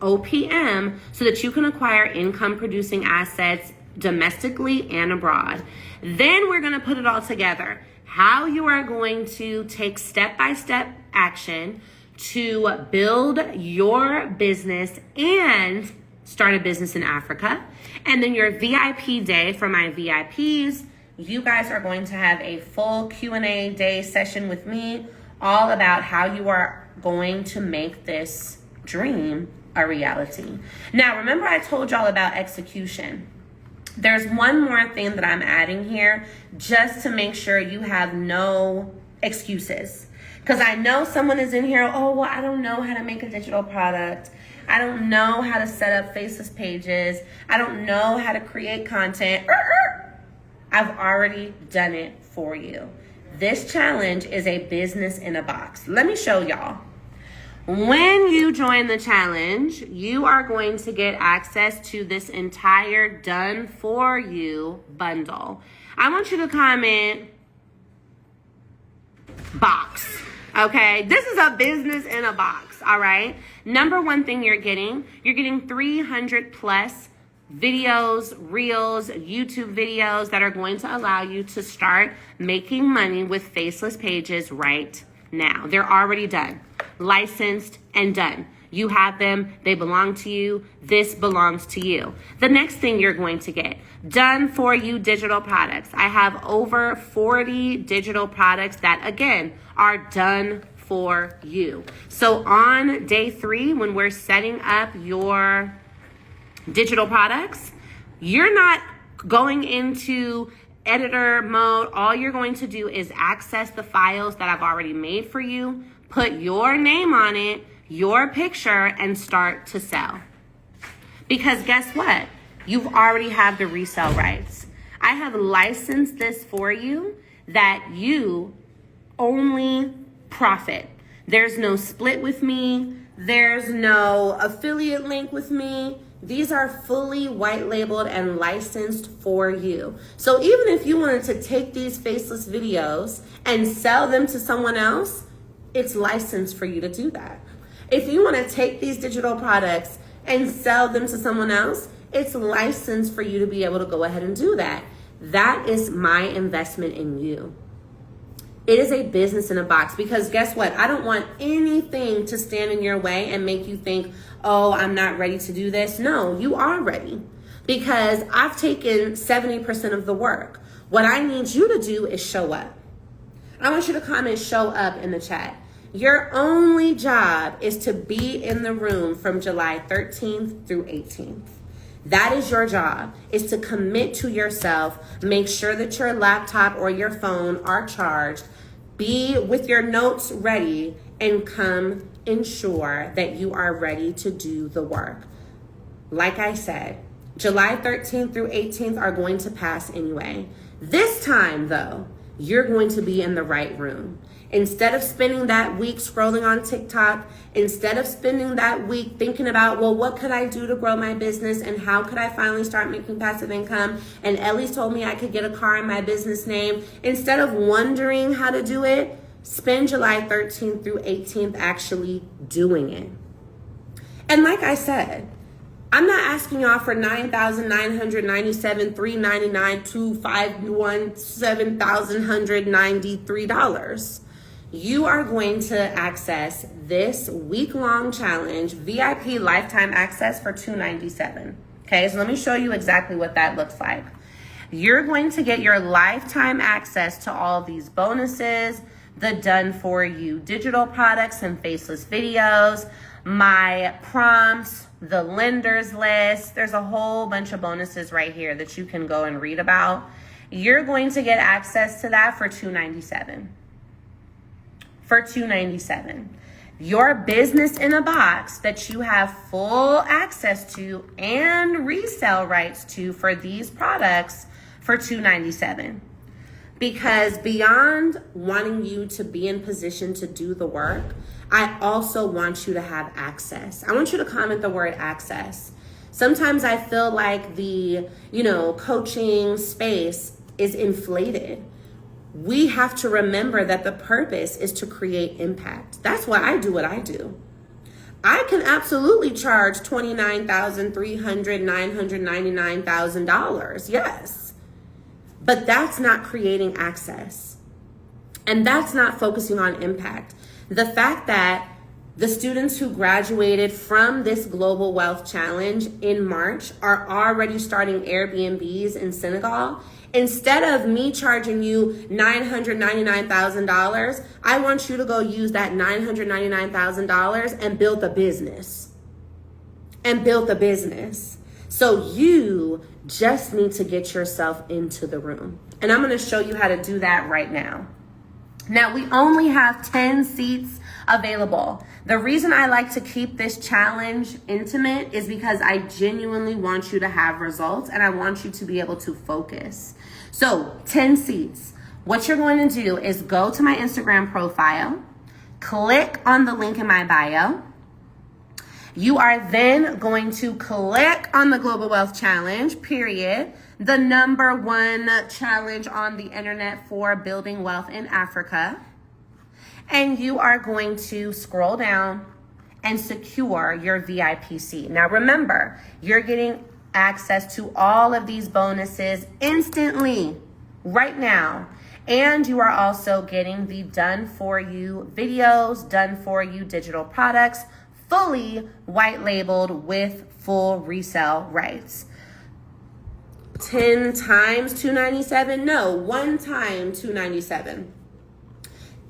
OPM so that you can acquire income producing assets domestically and abroad. Then we're going to put it all together, how you are going to take step-by-step action to build your business and start a business in Africa. And then your VIP day for my VIPs. You guys are going to have a full Q&A day session with me all about how you are going to make this dream a reality. Now, remember I told y'all about execution. There's one more thing that I'm adding here just to make sure you have no excuses. Because I know someone is in here, oh, well, I don't know how to make a digital product. I don't know how to set up faceless pages. I don't know how to create content. I've already done it for you. This challenge is a business in a box. Let me show y'all. When you join the challenge, you are going to get access to this entire done for you bundle. I want you to comment box. Okay, this is a business in a box. All right. Number one thing you're getting 300 plus videos, reels, YouTube videos that are going to allow you to start making money with faceless pages right now. They're already done, licensed and done. You have them. They belong to you. This belongs to you. The next thing you're going to get, done for you digital products. I have over 40 digital products that, again, are done for you. So on day 3, when we're setting up your digital products, you're not going into editor mode. All you're going to do is access the files that I've already made for you, put your name on it, your picture, and start to sell. Because guess what? You already have the resale rights. I have licensed this for you that you only profit. There's no split with me. There's no affiliate link with me. These are fully white labeled and licensed for you. So even if you wanted to take these faceless videos and sell them to someone else, it's licensed for you to do that. If you want to take these digital products and sell them to someone else, it's licensed for you to be able to go ahead and do that. That is my investment in you. It is a business in a box, because guess what? I don't want anything to stand in your way and make you think, oh, I'm not ready to do this. No, you are ready, because I've taken 70% of the work. What I need you to do is show up. I want you to comment show up in the chat. Your only job is to be in the room from July 13th through 18th. That is your job, is to commit to yourself. Make sure that your laptop or your phone are charged. Be with your notes ready and come ensure that you are ready to do the work. Like I said, July 13th through 18th are going to pass anyway. This time, though, you're going to be in the right room. Instead of spending that week scrolling on TikTok, instead of spending that week thinking about, well, what could I do to grow my business and how could I finally start making passive income? And Ellie's told me I could get a car in my business name. Instead of wondering how to do it, spend July 13th through 18th actually doing it. And like I said, I'm not asking y'all for $9,997, $399 to $517,193. You are going to access this week-long challenge, VIP lifetime access for $297. Okay, so let me show you exactly what that looks like. You're going to get your lifetime access to all these bonuses, the done-for-you digital products and faceless videos, my prompts, the lenders list. There's a whole bunch of bonuses right here that you can go and read about. You're going to get access to that for $297. For $297. Your business in a box that you have full access to and resale rights to for these products for $297. Because beyond wanting you to be in position to do the work, I also want you to have access. I want you to comment the word access. Sometimes I feel like the, coaching space is inflated. We have to remember that the purpose is to create impact. That's why I do what I do. I can absolutely charge $29,300, $999,000. Yes. But that's not creating access. And that's not focusing on impact. The fact that the students who graduated from this Global Wealth Challenge in March are already starting Airbnbs in Senegal. Instead of me charging you $999,000, I want you to go use that $999,000 and build a business. So you just need to get yourself into the room. And I'm going to show you how to do that right now. Now, we only have 10 seats available. The reason I like to keep this challenge intimate is because I genuinely want you to have results and I want you to be able to focus. So 10 seats. What you're going to do is go to my Instagram profile, click on the link in my bio. You are then going to click on the Global Wealth Challenge, period, the #1 challenge on the internet for building wealth in Africa. And you are going to scroll down and secure your VIP seat. Now remember, you're getting access to all of these bonuses instantly, right now. And you are also getting the done-for-you videos, done-for-you digital products, fully white labeled with full resale rights. 10 times $297? No, one time $297.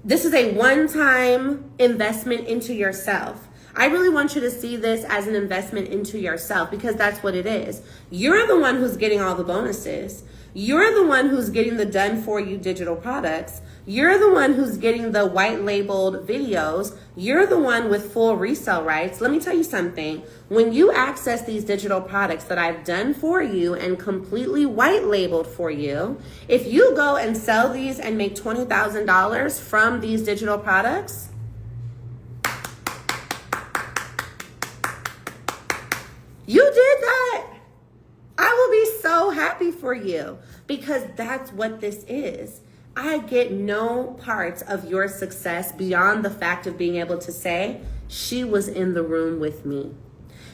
This is a one-time investment into yourself. I really want you to see this as an investment into yourself because that's what it is. You're the one who's getting all the bonuses. You're the one who's getting the done for you digital products. You're the one who's getting the white labeled videos. You're the one with full resale rights. Let me tell you something. When you access these digital products that I've done for you and completely white labeled for you, if you go and sell these and make $20,000 from these digital products, you did that. I will be so happy for you because that's what this is. I get no parts of your success beyond the fact of being able to say, she was in the room with me.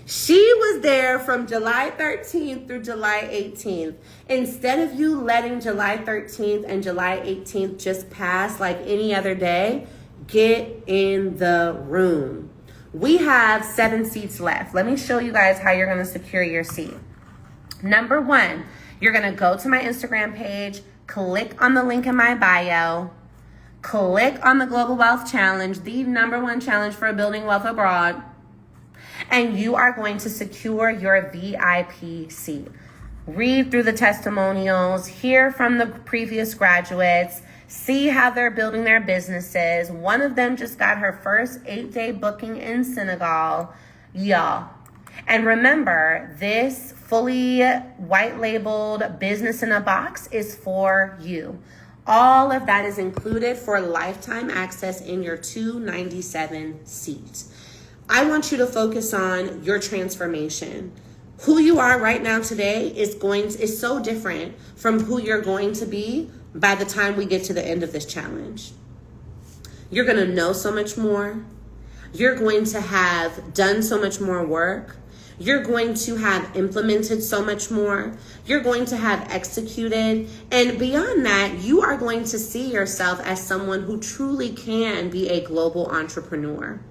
She was there from July 13th through July 18th. Instead of you letting July 13th and July 18th just pass like any other day, get in the room. We have 7 seats left. Let me show you guys how you're going to secure your seat. Number 1, you're going to go to my Instagram page, click on the link in my bio, click on the Global Wealth Challenge, the #1 challenge for building wealth abroad, and you are going to secure your VIP seat. Read through the testimonials, hear from the previous graduates, see how they're building their businesses. One of them just got her first 8-day booking in Senegal, y'all. And remember, this fully white labeled business in a box is for you. All of that is included for lifetime access in your 297 seats. I want you to focus on your transformation. Who you are right now today is so different from who you're going to be by the time we get to the end of this challenge. You're going to know so much more. You're going to have done so much more work. You're going to have implemented so much more. You're going to have executed. And beyond that, you are going to see yourself as someone who truly can be a global entrepreneur.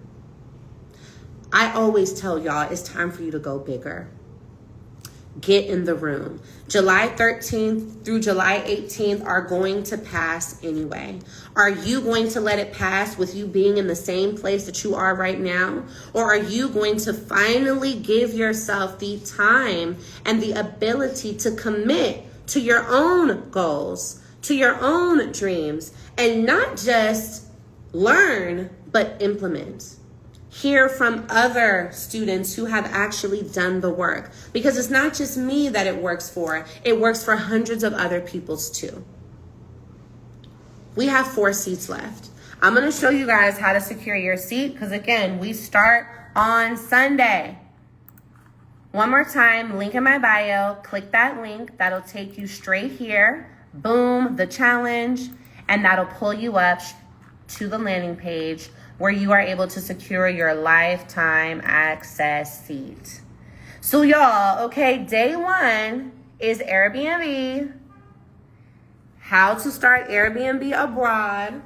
I always tell y'all, it's time for you to go bigger. Get in the room. July 13th through July 18th are going to pass anyway. Are you going to let it pass with you being in the same place that you are right now? Or are you going to finally give yourself the time and the ability to commit to your own goals, to your own dreams, and not just learn, but implement? Hear from other students who have actually done the work, because it's not just me that it works for hundreds of other people's too. We have 4 seats left. I'm going to show you guys how to secure your seat because again, we start on Sunday. One more time, link in my bio, click that link. That'll take you straight here. Boom, the challenge, and that'll pull you up to the landing page where you are able to secure your lifetime access seat. So y'all, okay, day 1 is Airbnb, how to start Airbnb abroad.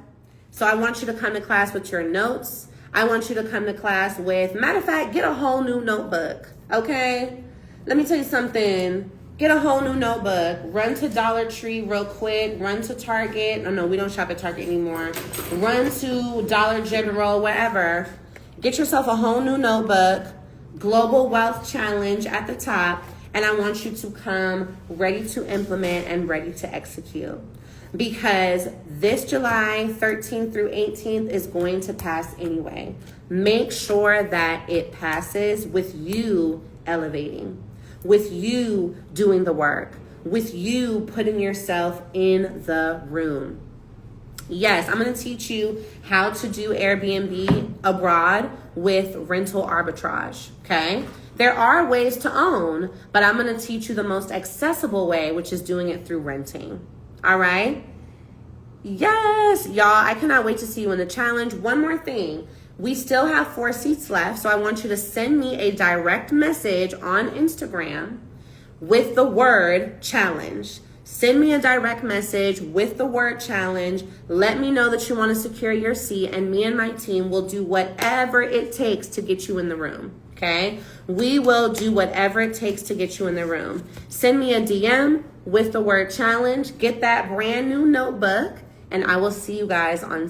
So I want you to come to class with your notes. I want you to come to class with, matter of fact, get a whole new notebook, okay? Let me tell you something. Get a whole new notebook. Run to Dollar Tree real quick. Run to Target. Oh, no, we don't shop at Target anymore. Run to Dollar General, wherever. Get yourself a whole new notebook. Global Wealth Challenge at the top. And I want you to come ready to implement and ready to execute. Because this July 13th through 18th is going to pass anyway. Make sure that it passes with you elevating, with you doing the work, with you putting yourself in the room. Yes, I'm going to teach you how to do Airbnb abroad with rental arbitrage, okay? There are ways to own, but I'm going to teach you the most accessible way, which is doing it through renting. All right? Yes, y'all, I cannot wait to see you in the challenge. One more thing. We still have 4 seats left, so I want you to send me a direct message on Instagram with the word challenge. Send me a direct message with the word challenge. Let me know that you want to secure your seat, and me and my team will do whatever it takes to get you in the room, okay? We will do whatever it takes to get you in the room. Send me a DM with the word challenge. Get that brand new notebook, and I will see you guys on